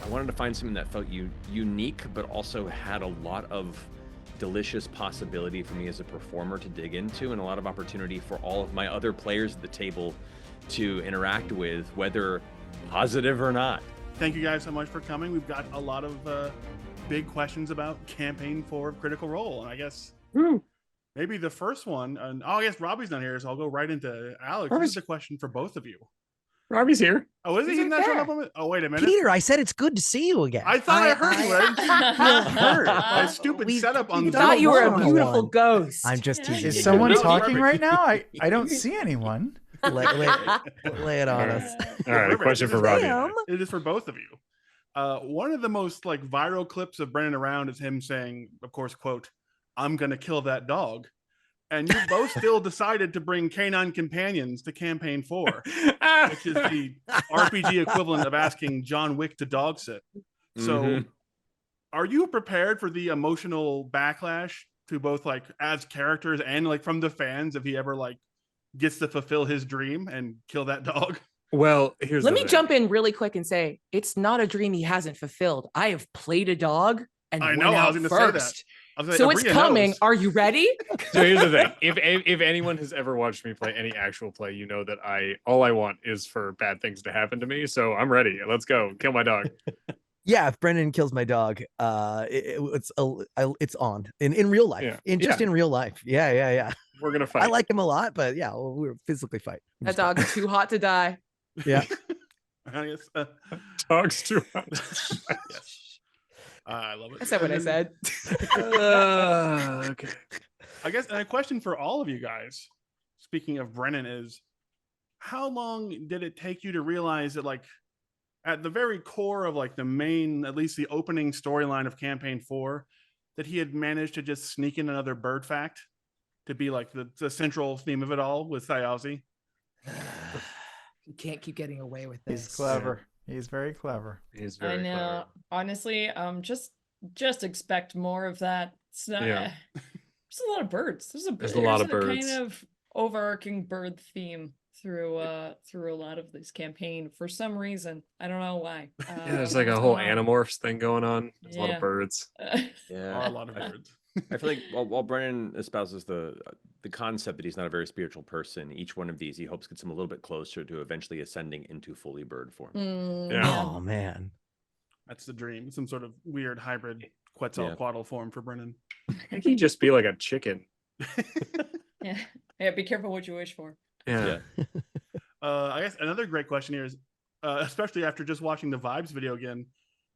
I wanted to find something that felt unique, but also had a lot of delicious possibility for me as a performer to dig into, and a lot of opportunity for all of my other players at the table to interact with, whether positive or not. Thank you guys so much for coming. We've got a lot of big questions about Campaign 4 of Critical Role, and I guess maybe the first one, and I guess Robbie's not here, so I'll go right into Alex. This is a question for both of you. Robbie's here. Oh, is he? He's not showing up? Oh, wait a minute. Peter, I said it's good to see you again. I thought I heard you. I didn't heard. My stupid setup on I Zoom. thought you were a beautiful ghost. I'm just teasing. Is someone No, talking perfect. right now? I don't see anyone. Lay it on us. All right, question for Robbie. It is for both of you. One of the most viral clips of Brennan around is him saying, of course, quote, "I'm gonna kill that dog." And you both still decided to bring canine companions to Campaign 4, which is the RPG equivalent of asking John Wick to dog sit. So are you prepared for the emotional backlash to both as characters and from the fans if he ever gets to fulfill his dream and kill that dog? Well, here's Let me jump in really quick and say it's not a dream he hasn't fulfilled. I have played a dog and I went know, I out was gonna say that. first. So it's coming. knows. Are you ready? So here's the thing: if anyone has ever watched me play any actual play, you know that all I want is for bad things to happen to me. So I'm ready. Let's go. Kill my dog. Yeah, if Brennan kills my dog, it's on in real life. Yeah. In real life. Yeah. We're gonna fight. I like him a lot, but yeah, we'll physically fight. That dog's too hot to die. Yeah. I guess, Dog's too hot. yes. I love it. I said what I said. Okay. I guess, and a question for all of you guys, speaking of Brennan, is how long did it take you to realize that at the very core of the main, at least the opening storyline of Campaign 4, that he had managed to just sneak in another bird fact to be the central theme of it all with Thayazi? You can't keep getting away with this. He's clever. He's very clever. He's very I know. clever. Honestly, just expect more of that. It's not. Yeah. There's a lot of birds. There's a lot of birds. Kind of overarching bird theme through a lot of this campaign for some reason. I don't know why. Yeah, there's a whole Animorphs thing going on. There's a lot of birds. Yeah, A lot of birds. I feel like while Brennan espouses the concept that he's not a very spiritual person, each one of these he hopes gets him a little bit closer to eventually ascending into fully bird form. Oh man, that's the dream. Some sort of weird hybrid Quetzalcoatl form for Brennan. I think he'd just be like a chicken. Yeah. Be careful what you wish for. Yeah. I guess another great question here is, especially after just watching the Vibes video again,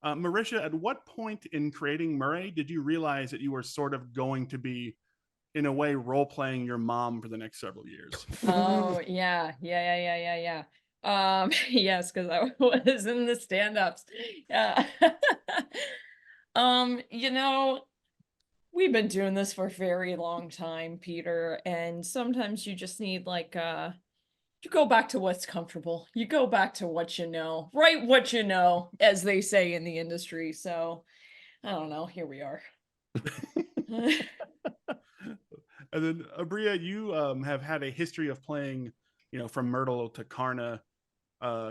Marisha, at what point in creating Murray did you realize that you were sort of going to be, in a way, role-playing your mom for the next several years? Oh, yeah. Yes, because I was in the stand-ups. Yeah. We've been doing this for a very long time, Peter, and sometimes you just need you go back to what's comfortable. You go back to what you know. Write what you know, as they say in the industry. So, I don't know. Here we are. And then, Aabria, you have had a history of playing, from Myrtle to Karna,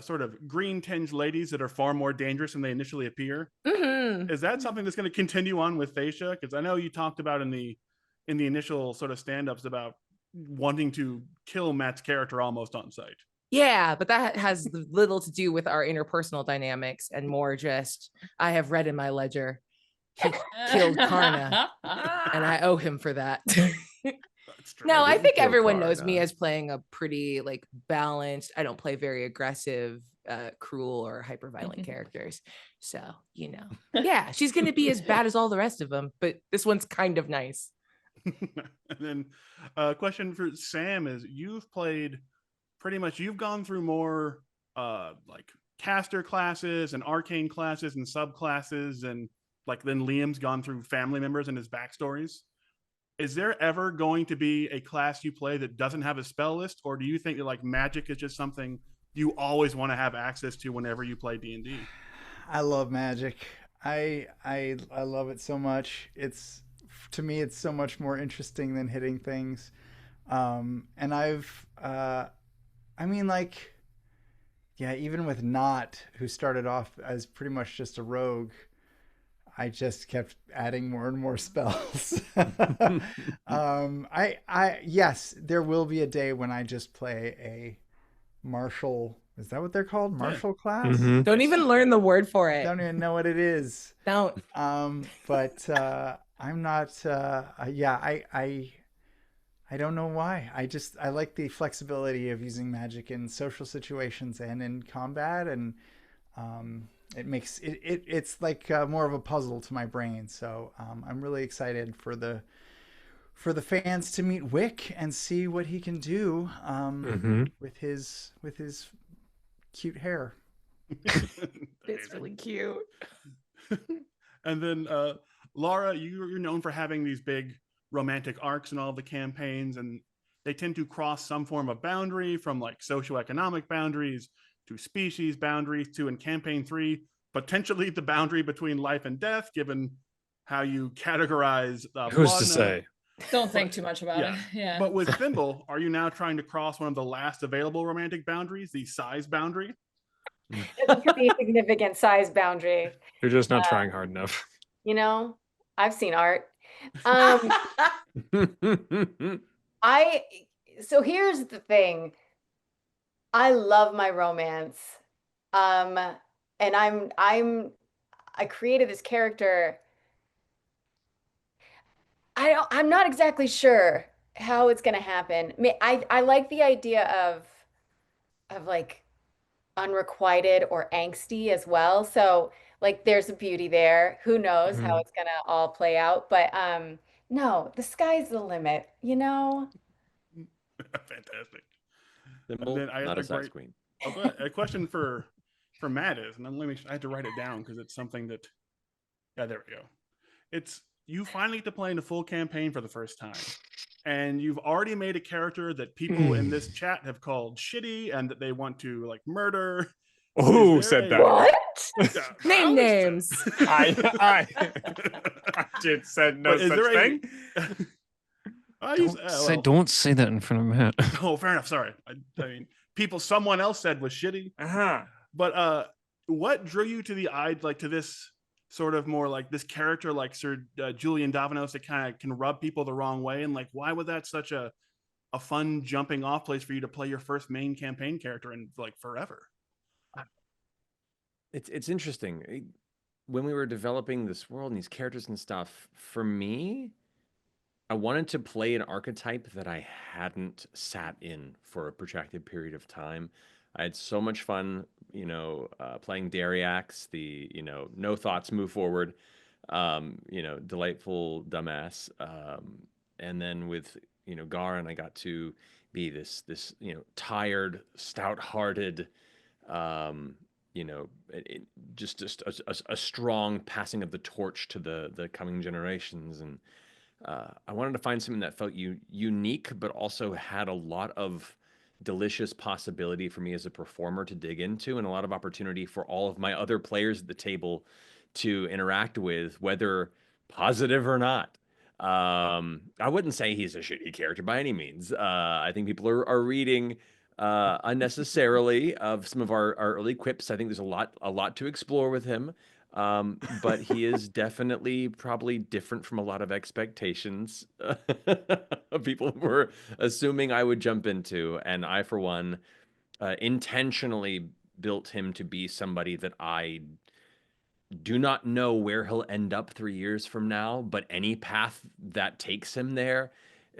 sort of green-tinged ladies that are far more dangerous than they initially appear. Mm-hmm. Is that something that's going to continue on with Thacia? Because I know you talked about in the initial sort of stand-ups about wanting to kill Matt's character almost on sight. Yeah, but that has little to do with our interpersonal dynamics and more just I have read in my ledger he killed Karna and I owe him for that. No, I think everyone knows me as playing a pretty balanced. I don't play very aggressive, cruel or hyper violent characters. So, yeah, she's going to be as bad as all the rest of them, but this one's kind of nice. And then a question for Sam is, you've gone through more caster classes and arcane classes and subclasses, and then Liam's gone through family members and his backstories. Is there ever going to be a class you play that doesn't have a spell list, or do you think that magic is just something you always want to have access to whenever you play D&D? I love magic. I love it so much. To me, it's so much more interesting than hitting things. And yeah, even with Not, who started off as pretty much just a rogue, I just kept adding more and more spells. Yes, there will be a day when I just play a martial. Is that what they're called? Martial class? Mhm. Don't even learn the word for it. Don't even know what it is. Don't. But I'm not. Yeah, I don't know why. I like the flexibility of using magic in social situations and in combat, and it makes it's like more of a puzzle to my brain. So I'm really excited for the fans to meet Wick and see what he can do with his cute hair. It's really cute. And then Laura, you're known for having these big romantic arcs in all the campaigns, and they tend to cross some form of boundary, from like socioeconomic boundaries to species boundaries to, in campaign 3, potentially the boundary between life and death, given how you categorize Who's blood to and- say? Don't think too much about Yeah. it. Yeah. But with Thimble, are you now trying to cross one of the last available romantic boundaries, the size boundary? It's a pretty significant size boundary. You're just not trying hard enough. You know, I've seen art. So here's the thing. I love my romance. And I created this character. I'm not exactly sure how it's gonna happen. I mean, I like the idea of like unrequited or angsty as well. So like there's a beauty there. Who knows how it's gonna all play out. But no, the sky's the limit, you know? Fantastic. Thimble, then I have not a a size great- queen. Oh, go ahead. A question for Matt is, and then I had to write it down because it's something that, yeah, there we go. It's, you finally get to play in a full campaign for the first time, and you've already made a character that people in this chat have called shitty and that they want to like murder. Who Is there said a- that? What? Name names. I did said no But is such there a- thing. Don't say that in front of Matt. Oh, fair enough. Sorry. I mean, people someone else said was shitty. Uh-huh. But what drew you to the eye, like to this sort of more like this character, like Sir Julian Davanos, that kind of can rub people the wrong way, and like why was that such a fun jumping off place for you to play your first main campaign character in like forever? It's interesting. When we were developing this world and these characters and stuff, for me, I wanted to play an archetype that I hadn't sat in for a protracted period of time. I had so much fun, playing Dariax, the, no thoughts, move forward, delightful dumbass. And then with, Garin, I got to be this, tired, stout-hearted, just a strong passing of the torch to the coming generations. And I wanted to find something that felt unique, but also had a lot of delicious possibility for me as a performer to dig into, and a lot of opportunity for all of my other players at the table to interact with, whether positive or not. I wouldn't say he's a shitty character by any means. I think people are reading unnecessarily of some of our early quips. I think there's a lot to explore with him. But he is definitely probably different from a lot of expectations people were assuming I would jump into. And I, for one, intentionally built him to be somebody that I do not know where he'll end up 3 years from now, but any path that takes him there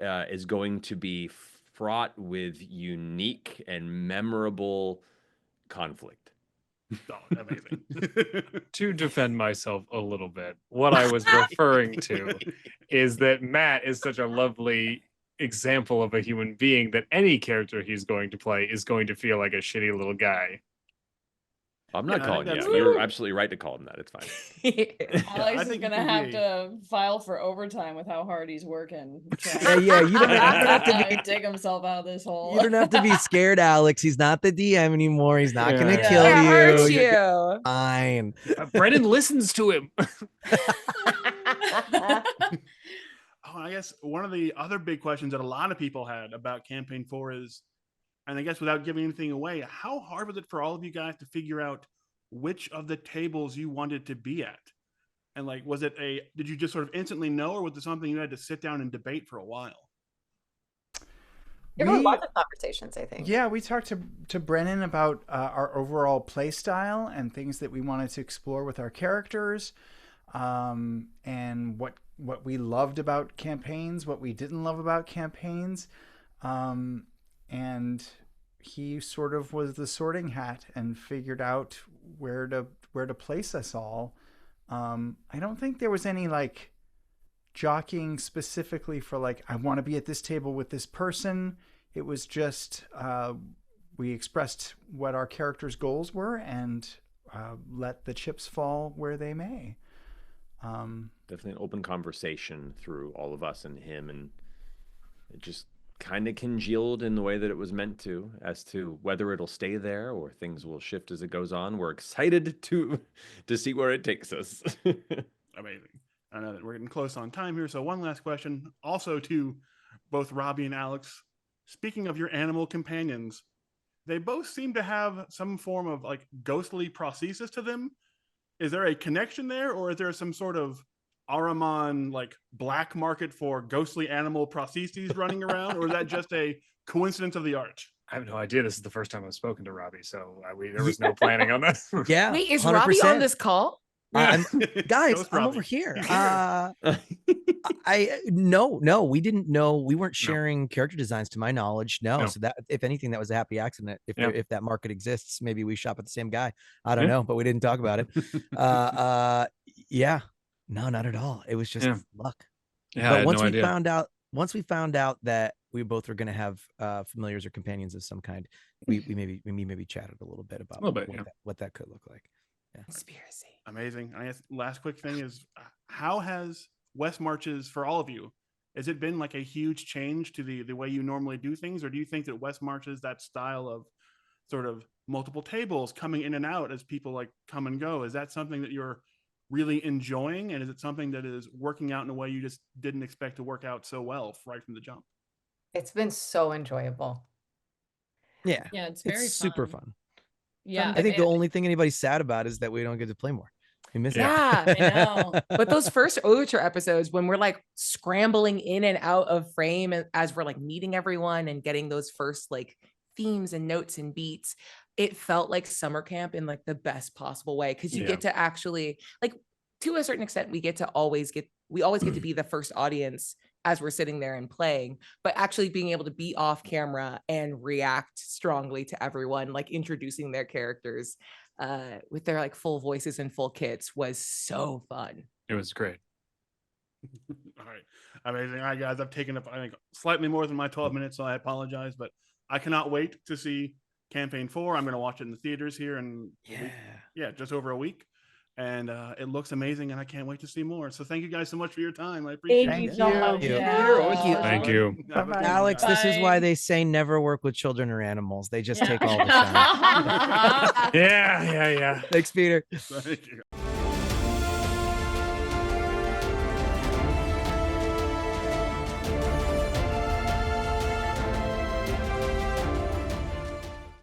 is going to be fraught with unique and memorable conflict. Oh, amazing. To defend myself a little bit, what I was referring to is that Matt is such a lovely example of a human being that any character he's going to play is going to feel like a shitty little guy. I'm not Yeah, I calling think you. that's You're fair. absolutely right to call him that. It's fine. Alex I is think gonna you can have be- to file for overtime with how hard he's working. Yeah, you don't have to be dig himself out of this hole. You don't have to be scared, Alex. He's not the DM anymore. He's not gonna Yeah. kill Or you. hurt You're you. fine. Brennan listens to him. Oh, I guess one of the other big questions that a lot of people had about campaign 4 is, And I guess without giving anything away, how hard was it for all of you guys to figure out which of the tables you wanted to be at? And like, did you just sort of instantly know, or was it something you had to sit down and debate for a while? There were lots of conversations, I think. Yeah, we talked to Brennan about our overall play style and things that we wanted to explore with our characters, and what we loved about campaigns, what we didn't love about campaigns, and he sort of was the sorting hat and figured out where to place us all. I don't think there was any like jockeying specifically for like, I want to be at this table with this person. It was just we expressed what our characters' goals were and let the chips fall where they may. Definitely an open conversation through all of us and him, and it just kind of congealed in the way that it was meant to, as to whether it'll stay there or things will shift as it goes on. We're excited to see where it takes us. Amazing. I know that we're getting close on time here, so one last question, also to both Robbie and Alex. Speaking of your animal companions, they both seem to have some form of like ghostly prosthesis to them. Is there a connection there, or is there some sort of Ahriman like black market for ghostly animal prostheses running around, or is that just a coincidence of the art? I have no idea. This is the first time I've spoken to Robbie, so there was no planning on this. Yeah. Wait, is 100%. Robbie on this call? Guys, Ghost I'm Robbie. over here. He's here. No, we didn't know. We weren't sharing character designs to my knowledge. No. So that, if anything, that was a happy accident. If that market exists, maybe we shop at the same guy. I don't know, but we didn't talk about it. Yeah, no, not at all. It was just luck. Yeah, but once we found out that we both were going to have familiars or companions of some kind, we maybe chatted a little bit about what that could look like. Yeah. Conspiracy. Amazing. I guess last quick thing is, how has West Marches for all of you? Has it been like a huge change to the way you normally do things, or do you think that West Marches, that style of sort of multiple tables coming in and out as people like come and go, is that something that you're really enjoying, and is it something that is working out in a way you just didn't expect to work out so well right from the jump? It's been so enjoyable. Yeah, it's very super fun. Yeah, I think the only thing anybody's sad about is that we don't get to play more. We miss it. Yeah, I know. But those first Overture episodes, when we're like scrambling in and out of frame as we're like meeting everyone and getting those first like themes and notes and beats, it felt like summer camp in like the best possible way, because you get to actually, like, to a certain extent, we always get to be the first audience as we're sitting there and playing, but actually being able to be off camera and react strongly to everyone, like introducing their characters with their like full voices and full kits, was so fun. It was great. All right. Amazing. All right, guys, I've taken up, I think, slightly more than my 12 minutes, so I apologize, but I cannot wait to see Campaign 4. I'm going to watch it in the theaters here in just over a week. And it looks amazing, and I can't wait to see more. So thank you guys so much for your time. I appreciate it. Thank you so much. Thank you. Alex, this is why they say never work with children or animals. They just take all the shine. Yeah. Thanks, Peter. Thank you.